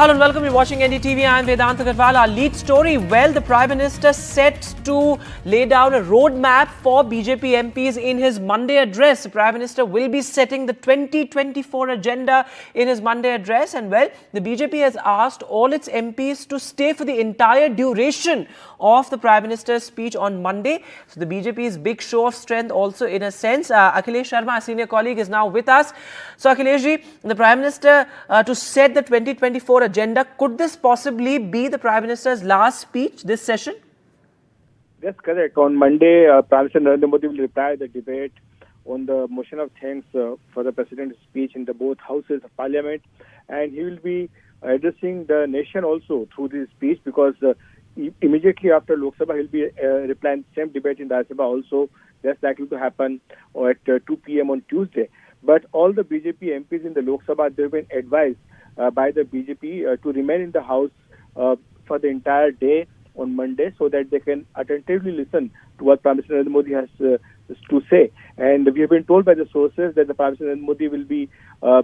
Hello and welcome. You're watching NDTV. I'm Vedant Agarwal. Our lead story, well, the Prime Minister set to lay down a roadmap for BJP MPs in his Monday address. The Prime Minister will be setting the 2024 agenda in his Monday address. And well, the BJP has asked all its MPs to stay for the entire duration of the Prime Minister's speech on Monday. So the BJP's big show of strength also in a sense. Akhilesh Sharma, our senior colleague, is now with us. So Akhilesh ji, the Prime Minister to set the 2024 agenda, could this possibly be the Prime Minister's last speech this session? That's correct. On Monday, Prime Minister Narendra Modi will reply the debate on the motion of thanks for the President's speech in the both houses of Parliament, and he will be addressing the nation also through this speech, because immediately after Lok Sabha, he'll be replying the same debate in the Rajya Sabha also. That's likely to happen at 2 p.m. on Tuesday. But all the BJP MPs in the Lok Sabha, they've been advised by the BJP to remain in the House for the entire day on Monday, so that they can attentively listen to what Prime Minister Narendra Modi has to say. And we have been told by the sources that the Prime Minister Narendra Modi will be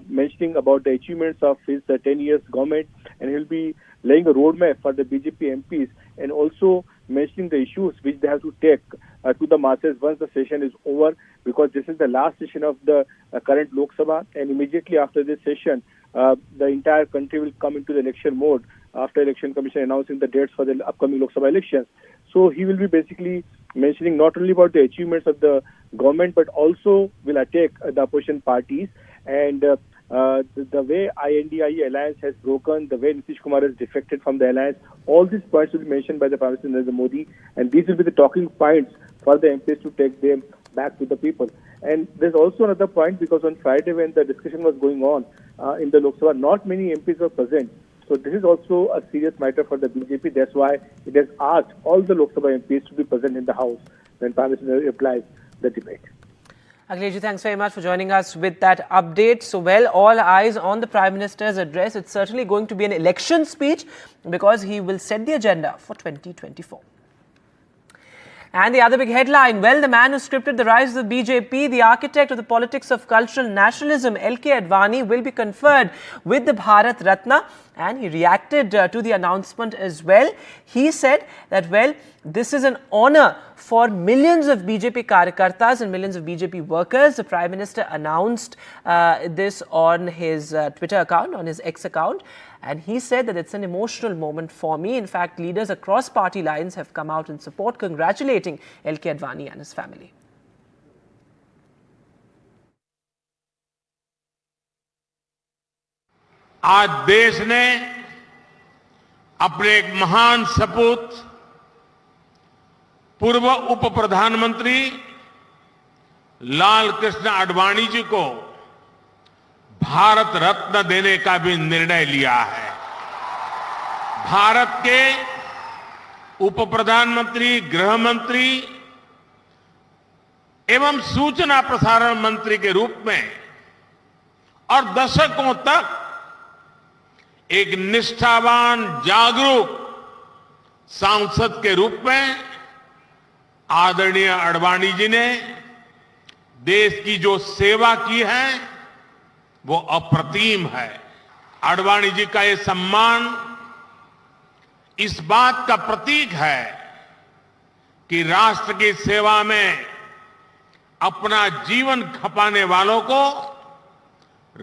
mentioning about the achievements of his 10 years government, and he'll be laying a roadmap for the BJP MPs, and also mentioning the issues which they have to take to the masses once the session is over, because this is the last session of the current Lok Sabha, and immediately after this session, the entire country will come into the election mode after Election Commission announcing the dates for the upcoming Lok Sabha elections. So he will be basically mentioning not only about the achievements of the government, but also will attack the opposition parties, and the way INDIE alliance has broken, the way Nitish Kumar has defected from the alliance, all these points will be mentioned by the Prime Minister Narendra Modi, and these will be the talking points for the MPs to take them back to the people. And there's also another point, because on Friday when the discussion was going on in the Lok Sabha, not many MPs were present. So this is also a serious matter for the BJP. That's why it has asked all the Lok Sabha MPs to be present in the House when Prime Minister replies the debate. Akhilesh, thanks very much for joining us with that update. So, well, all eyes on the Prime Minister's address. It's certainly going to be an election speech, because he will set the agenda for 2024. And the other big headline, well, the man who scripted the rise of the BJP, the architect of the politics of cultural nationalism, Advani, will be conferred with the Bharat Ratna. And he reacted to the announcement as well. He said that, well, this is an honor for millions of BJP Karyakartas and millions of BJP workers. The Prime Minister announced this on his Twitter account, on his X account. And he said that it's an emotional moment for me. In fact, leaders across party lines have come out in support, congratulating Advani and his family. आज देश ने अपने एक महान सपूत पूर्व उप प्रधानमंत्री लाल कृष्ण आडवाणी जी को भारत रत्न देने का भी निर्णय लिया है। भारत के उप प्रधानमंत्री, गृह मंत्री एवं सूचना प्रसारण मंत्री के रूप में और दशकों तक एक निष्ठावान, जागरूक सांसद के रूप में आदरणीय आडवाणी जी ने देश की जो सेवा की है वो अप्रतिम है। आडवाणी जी का ये सम्मान इस बात का प्रतीक है कि राष्ट्र की सेवा में अपना जीवन खपाने वालों को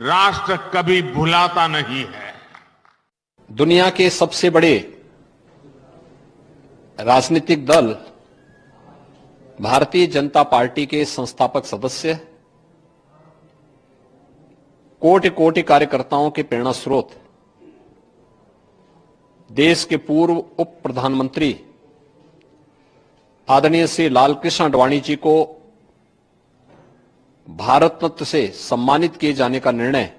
राष्ट्र कभी भुलाता नहीं है। दुनिया के सबसे बड़े राजनीतिक दल भारतीय जनता पार्टी के संस्थापक सदस्य, कोटि कोटि कार्यकर्ताओं के प्रेरणा स्रोत, देश के पूर्व उप प्रधानमंत्री आदरणीय श्री लालकृष्ण आडवाणी जी को भारत रत्न से सम्मानित किए जाने का निर्णय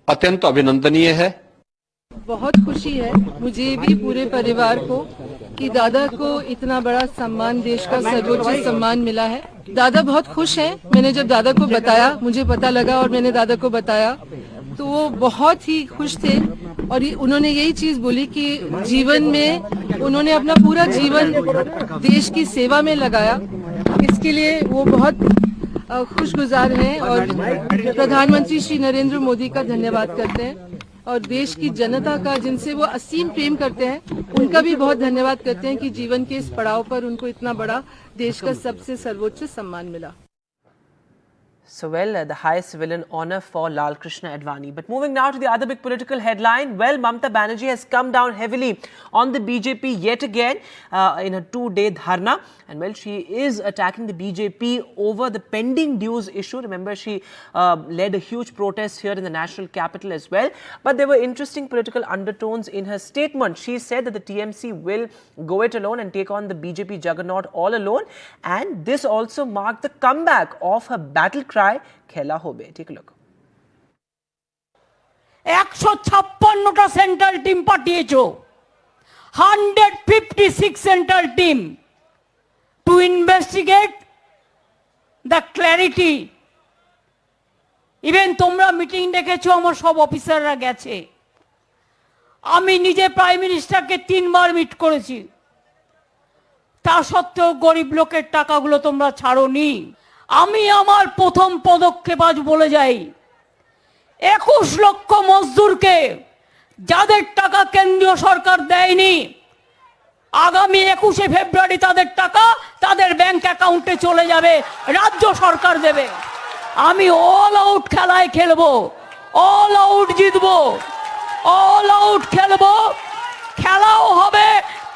अत्यंत अभिनंदनीय है। बहुत खुशी है मुझे भी, पूरे परिवार को, कि दादा को इतना बड़ा सम्मान, देश का सर्वोच्च सम्मान मिला है। दादा बहुत खुश हैं। मैंने जब दादा को बताया, मुझे पता लगा और मैंने दादा को बताया, तो वो बहुत ही खुश थे। और उन्होंने यही चीज बोली कि जीवन में उन्होंने अपना पूरा जीवन देश की सेवा में लगाया। इसके लिए वो बहुत खुशगुजार हैं और प्रधानमंत्री श्री नरेंद्र मोदी का धन्यवाद करते हैं और देश की जनता का जिनसे वो असीम प्रेम करते हैं उनका भी बहुत धन्यवाद करते हैं कि जीवन के इस पड़ाव पर उनको इतना बड़ा देश का सबसे सर्वोच्च सम्मान मिला। So well, the highest civilian honour for Lal Krishna Advani. But moving now to the other big political headline. Well, Mamata Banerjee has come down heavily on the BJP yet again in a 2-day dharna. And well, she is attacking the BJP over the pending dues issue. Remember, she led a huge protest here in the national capital as well. But there were interesting political undertones in her statement. She said that the TMC will go it alone and take on the BJP juggernaut all alone. And this also marked the comeback of her battle cry, Khela Hobe. Take a look. 156টা central team পাঠিয়েছো 156 central team to investigate the clarity even তোমরা meeting ডেকেছো আমার সব অফিসাররা গেছে আমি নিজে প্রাইম মিনিস্টারকে 3 বার মিট করেছি তা সত্ত্বেও গরিব লোকের টাকাগুলো তোমরা ছাড়োনি আমি আমার প্রথম পদক্ষেপ আজ বলে যাই 21 লক্ষ মজদুরকে যাদের টাকা কেন্দ্রীয় সরকার দেয়নি আগামী 21 ফেব্রুয়ারি তাদের টাকা তাদের ব্যাংক অ্যাকাউন্টে চলে যাবে রাজ্য সরকার দেবে আমি অল আউট খেলায় খেলবো অল আউট জিতবো অল আউট খেলবো খেলাও হবে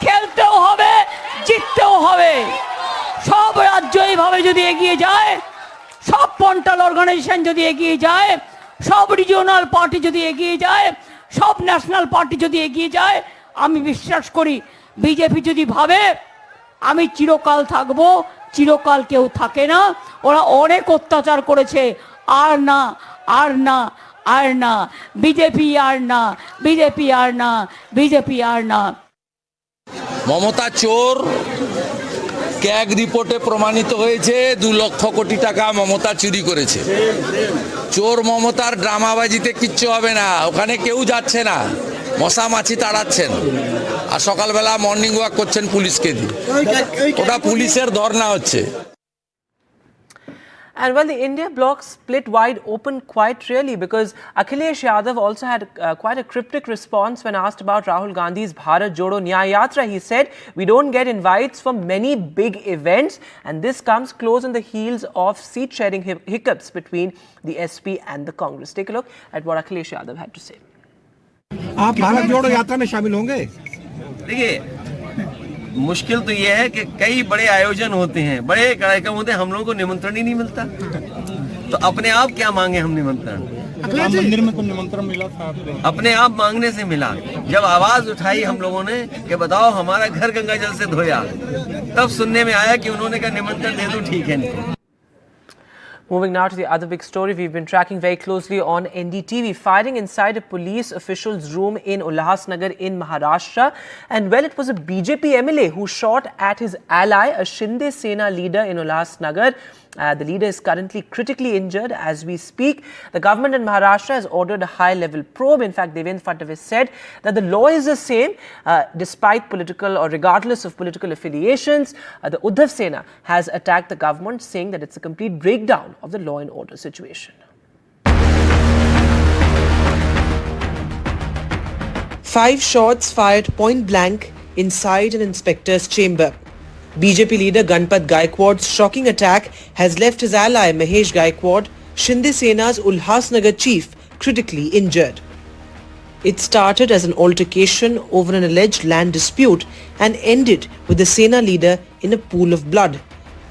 খেলতেও হবে জিততেও হবে সব রাজ্য এইভাবে যদি এগিয়ে যায় সব পন্টাল অর্গানাইজেশন যদি এগিয়ে যায় সব রিজিওনাল পার্টি যদি এগিয়ে যায় সব ন্যাশনাল পার্টি যদি এগিয়ে যায় আমি বিশ্বাস করি বিজেপি যদি ভাবে আমি চিরকাল থাকবো চিরকাল কেউ থাকে না ওরা অনেক অত্যাচার করেছে আর না আর না আর না বিজেপি আর না বিজেপি আর না বিজেপি আর না মমতা চোর ক্যাগ রিপোর্টে প্রমাণিত হয়েছে 2 লক্ষ কোটি টাকা মমতা চুরি করেছে চোর মমতার ড্রামাবাজিতে কিচ্ছু হবে না ওখানে কেউ যাচ্ছে না মশা মাছি তাড়াচ্ছেন আর সকালবেলা মর্নিং ওয়াক করছেন পুলিশকে দিয়ে ওটা পুলিশের ধর্না হচ্ছে And well, the India bloc split wide open quite really because Akhilesh Yadav also had quite a cryptic response when asked about Rahul Gandhi's Bharat Jodo Nyaya Yatra. He said, we don't get invites for many big events and this comes close on the heels of seat sharing hiccups between the SP and the Congress. Take a look at what Akhilesh Yadav had to say. आप भारत जोड़ो यात्रा में शामिल होंगे? देखिए मुश्किल तो ये है कि कई बड़े आयोजन होते हैं बड़े कार्यक्रम होते हैं हम लोगों को निमंत्रण ही नहीं मिलता तो अपने आप क्या मांगे हम निमंत्रण मंदिर में तो निमंत्रण मिला था अपने आप मांगने से मिला जब आवाज उठाई हम लोगों ने कि बताओ हमारा घर गंगा जल से धोया तब सुनने में आया कि उन्होंने कहा निमंत्रण दे दो ठीक है नहीं Moving now to the other big story we've been tracking very closely on NDTV. Firing inside a police official's room in Ulhasnagar in Maharashtra. And well, it was a BJP MLA who shot at his ally, a Shinde Sena leader in Ulhasnagar. The leader is currently critically injured as we speak. The government in Maharashtra has ordered a high-level probe. In fact, Devendra Fadnavis said that the law is the same despite political or regardless of political affiliations. The Uddhav Sena has attacked the government, saying that it's a complete breakdown of the law and order situation. 5 shots fired point blank inside an inspector's chamber. BJP leader Ganpat Gaikwad's shocking attack has left his ally Mahesh Gaikwad, Shinde Sena's Ulhasnagar chief, critically injured. It started as an altercation over an alleged land dispute and ended with the Sena leader in a pool of blood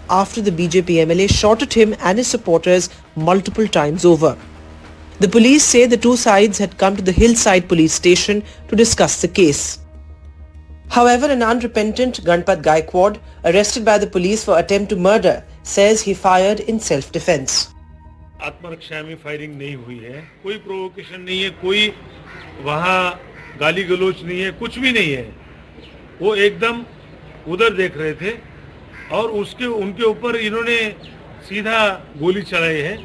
after the BJP MLA shot at him and his supporters multiple times over. The police say the two sides had come to the hillside police station to discuss the case. However, an unrepentant Ganpat Gaikwad, arrested by the police for attempt to murder, says he fired in self-defense. आत्मरक्षा में firing नहीं हुई है कोई provocation नहीं है कोई वहाँ गाली गलौज नहीं है कुछ भी नहीं है वो एकदम उधर देख रहे थे और उनके ऊपर इन्होंने सीधा गोली चलाई है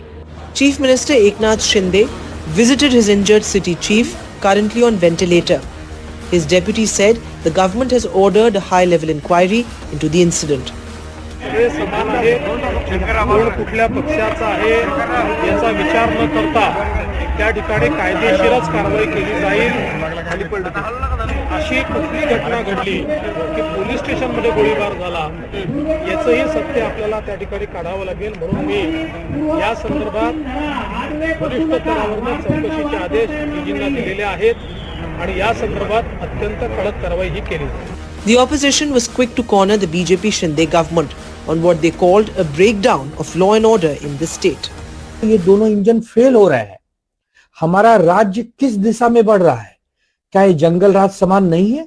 Chief Minister Eknath Shinde visited his injured city chief, currently on ventilator. His deputy said the government has ordered a high-level inquiry into the incident. कोण कुठल्या पक्षाचा आहे याचा विचार न करता त्या ठिकाणी कायदेशीरच कारवाई केली जाईल. खाली पडलं अशी कुठली घटना घडली की पोलीस स्टेशनमध्ये गोळीबार झाला याचंही सत्य आपल्याला त्या ठिकाणी काढावं लागेल. म्हणून मी या संदर्भात वरिष्ठ स्तरावरून चौकशीचे आदेश डीजींना दिलेले आहेत आणि या संदर्भात अत्यंत कडक कारवाई ही केली जाईल. The opposition was quick to corner the BJP Shinde government on what they called a breakdown of law and order in the state. ये दोनों इंजन फेल हो रहे हैं. हमारा राज्य किस दिशा में बढ़ रहा है? क्या ये जंगल राज समान नहीं है?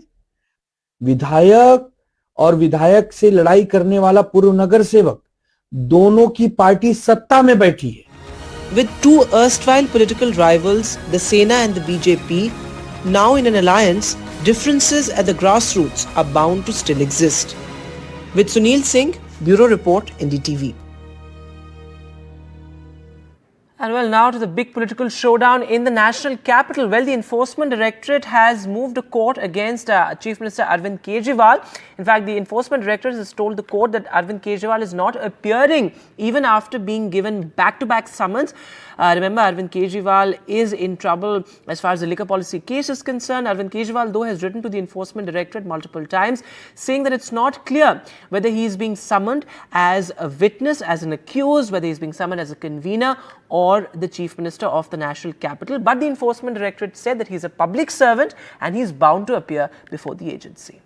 विधायक और विधायक से लड़ाई करने वाला पूर्व नगर सेवक दोनों की पार्टी सत्ता में बैठी है. With two erstwhile political rivals, the Sena and the BJP, now in an alliance, differences at the grassroots are bound to still exist. With Sunil Singh, Bureau Report, NDTV. And well, now to the big political showdown in the national capital. Well, the Enforcement Directorate has moved a court against Chief Minister Arvind Kejriwal. In fact, the Enforcement Directorate has told the court that Arvind Kejriwal is not appearing even after being given back-to-back summons. Remember, Arvind Kejriwal is in trouble as far as the liquor policy case is concerned. Arvind Kejriwal, though, has written to the Enforcement Directorate multiple times saying that it's not clear whether he is being summoned as a witness, as an accused, whether he's being summoned as a convener or the Chief Minister of the national capital. But the Enforcement Directorate said that he's a public servant and he's bound to appear before the agency.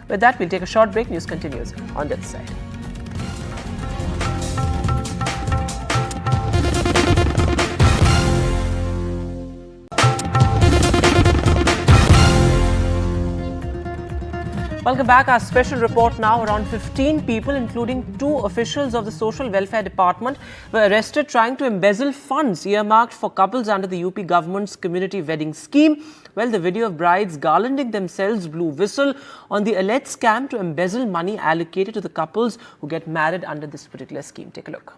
With that, we'll take a short break. News continues on the other side. Welcome back. Our special report now. Around 15 people, including 2 officials of the Social Welfare Department, were arrested trying to embezzle funds earmarked for couples under the UP government's community wedding scheme. Well, the video of brides garlanding themselves blew whistle on the alleged scam to embezzle money allocated to the couples who get married under this particular scheme. Take a look.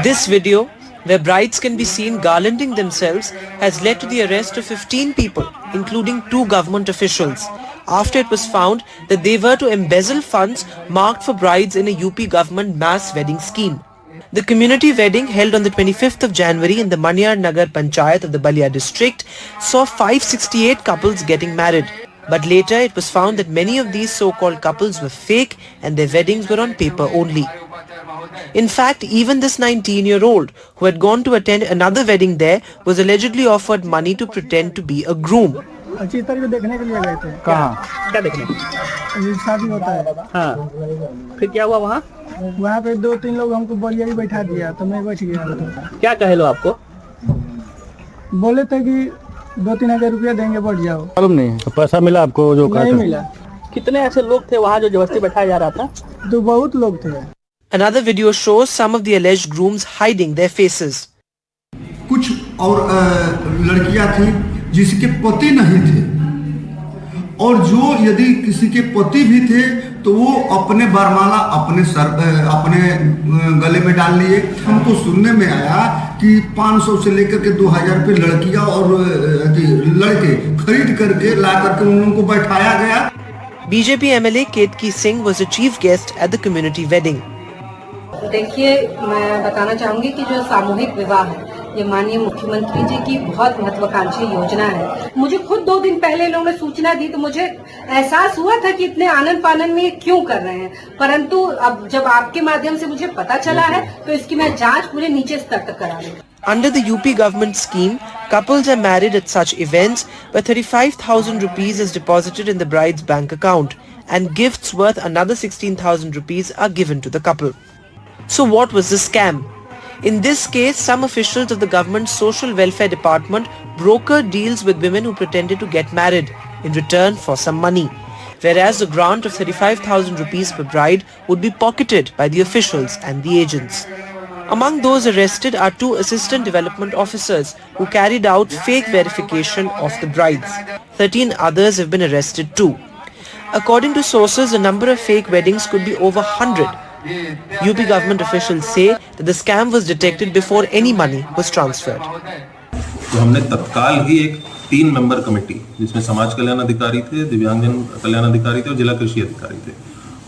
This video, where brides can be seen garlanding themselves, has led to the arrest of 15 people, including 2 government officials, after it was found that they were to embezzle funds marked for brides in a UP government mass wedding scheme. The community wedding held on the 25th of January in the Manyar Nagar Panchayat of the Balia district saw 568 couples getting married. But later it was found that many of these so-called couples were fake and their weddings were on paper only. In fact, even this 19-year-old who had gone to attend another wedding there was allegedly offered money to pretend to be a groom. देखने के लिए गए थे. कहाँ? क्या देखने? शादी होता है. हाँ. फिर क्या हुआ वहाँ? वहाँ पे 2-3 लोग हमको बलिया ही बैठा दिया तो मैं बैठ गया. क्या कहे लो आपको? बोले थे कि 2-3 हजार रुपया देंगे बढ़ जाओ. मालूम नहीं. तो पैसा मिला आपको जो नहीं मिला. कितने ऐसे लोग थे वहाँ जो जबरदस्ती बैठाया जा रहा था? तो बहुत लोग थे. Another video shows some of the alleged grooms hiding their faces. कुछ और लड़कियां थी जिसके पति नहीं थे और जो यदि किसी के पति भी थे तो वो अपने वरमाला अपने सर अपने गले में डाल लिए. हमको सुनने में आया कि 500 से लेकर के 2000 रुपये लड़कियां और लड़के खरीद करके ला करके उनको बैठाया गया. BJP MLA Ketki Singh was the chief guest at the community wedding. देखिए, मैं बताना चाहूंगी कि जो सामूहिक विवाह है ये माननीय मुख्यमंत्री जी की बहुत महत्वाकांक्षी योजना है. मुझे खुद 2 दिन पहले लोगों ने सूचना दी तो मुझे एहसास हुआ था कि इतने आनंद फानन में ये क्यों कर रहे हैं, परंतु अब जब आपके माध्यम से मुझे पता चला है तो इसकी मैं जांच पूरे नीचे स्तर तक करा रही हूँ. Under the UP government scheme, couples are married at such events where 35,000 rupees is deposited in the bride's bank account and gifts worth another 16,000 rupees are given to the couple. So what was the scam? In this case, some officials of the government's social welfare department brokered deals with women who pretended to get married in return for some money, whereas the grant of 35,000 rupees per bride would be pocketed by the officials and the agents. Among those arrested are 2 assistant development officers who carried out fake verification of the brides. 13 others have been arrested too. According to sources, the number of fake weddings could be over 100. UP government officials say that the scam was detected before any money was transferred. तो हमने तत्काल ही एक 3 member committee, जिसमें समाज कल्याण अधिकारी थे, दिव्यांगजन कल्याण अधिकारी थे और जिला कृषि अधिकारी थे,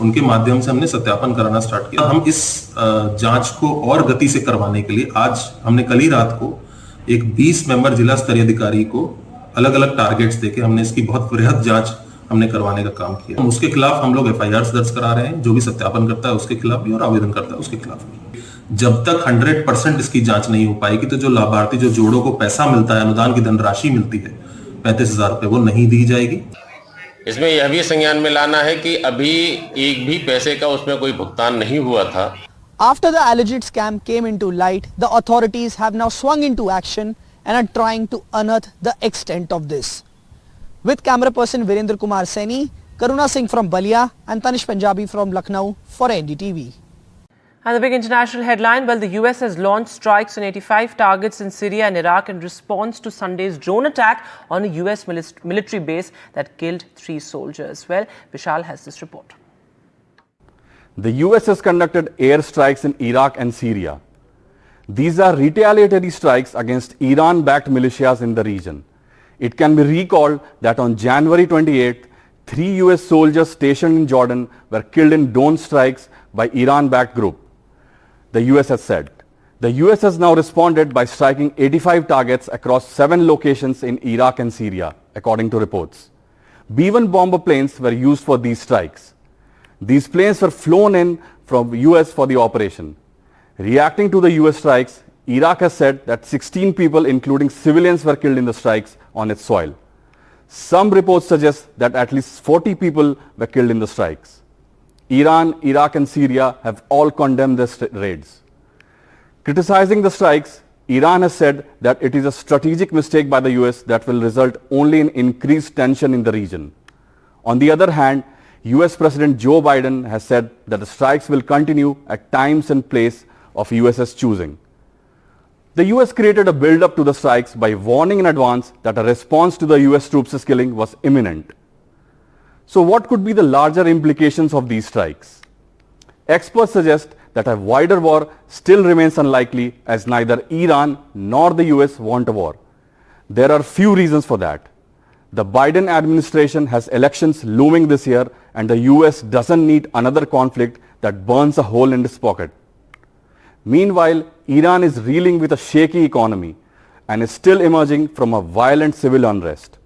उनके माध्यम से हमने सत्यापन कराना स्टार्ट किया। हम इस जांच को और गति से करवाने के लिए आज हमने कल ही रात को एक 20 मेंबर जिला स्तरीय अधिकारी को अलग अलग टारगेट्स देके हमने इसकी बहुत वृहद जांच हमने करवाने का काम किया। उसके खिलाफ हम लोग FIR दर्ज करा रहे हैं, जो भी सत्यापन करता है उसके खिलाफ भी और आवेदन करता है उसके खिलाफ भी। जब तक 100% इसकी जांच नहीं हो पाएगी तो जो लाभार्थी, जो जोड़ों को पैसा मिलता है, अनुदान की धनराशि मिलती है 35,000 रुपए, वो नहीं दी जाएगी। इसमें यह भी संज्ञान में लाना है कि अभी एक भी पैसे का उसमें कोई भुगतान नहीं हुआ था। After the alleged scam came into light, the authorities have now swung into action and are trying to unearth the extent of this. With camera person Virendra Kumar Seni, Karuna Singh from Balia and Tanish Punjabi from Lucknow for NDTV. And the big international headline, well, the US has launched strikes on 85 targets in Syria and Iraq in response to Sunday's drone attack on a US military base that killed 3 soldiers. Well, Vishal has this report. The US has conducted air strikes in Iraq and Syria. These are retaliatory strikes against Iran-backed militias in the region. It can be recalled that on January 28th, 3 US soldiers stationed in Jordan were killed in drone strikes by Iran-backed group. The US has said. The US has now responded by striking 85 targets across 7 locations in Iraq and Syria, according to reports. B-1 bomber planes were used for these strikes. These planes were flown in from US for the operation. Reacting to the US strikes, Iraq has said that 16 people, including civilians, were killed in the strikes on its soil. Some reports suggest that at least 40 people were killed in the strikes. Iran, Iraq and Syria have all condemned the raids. Criticizing the strikes, Iran has said that it is a strategic mistake by the US that will result only in increased tension in the region. On the other hand, US President Joe Biden has said that the strikes will continue at times and place of US's choosing. The US created a build-up to the strikes by warning in advance that a response to the US troops' killing was imminent. So what could be the larger implications of these strikes? Experts suggest that a wider war still remains unlikely, as neither Iran nor the US want a war. There are few reasons for that. The Biden administration has elections looming this year, and the US doesn't need another conflict that burns a hole in its pocket. Meanwhile, Iran is reeling with a shaky economy and is still emerging from a violent civil unrest.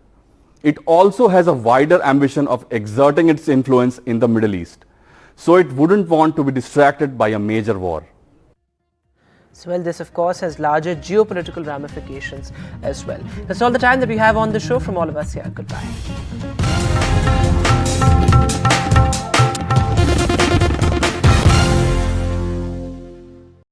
It also has a wider ambition of exerting its influence in the Middle East, so it wouldn't want to be distracted by a major war. So, well, this of course has larger geopolitical ramifications as well. That's all the time that we have on the show. From all of us here, goodbye.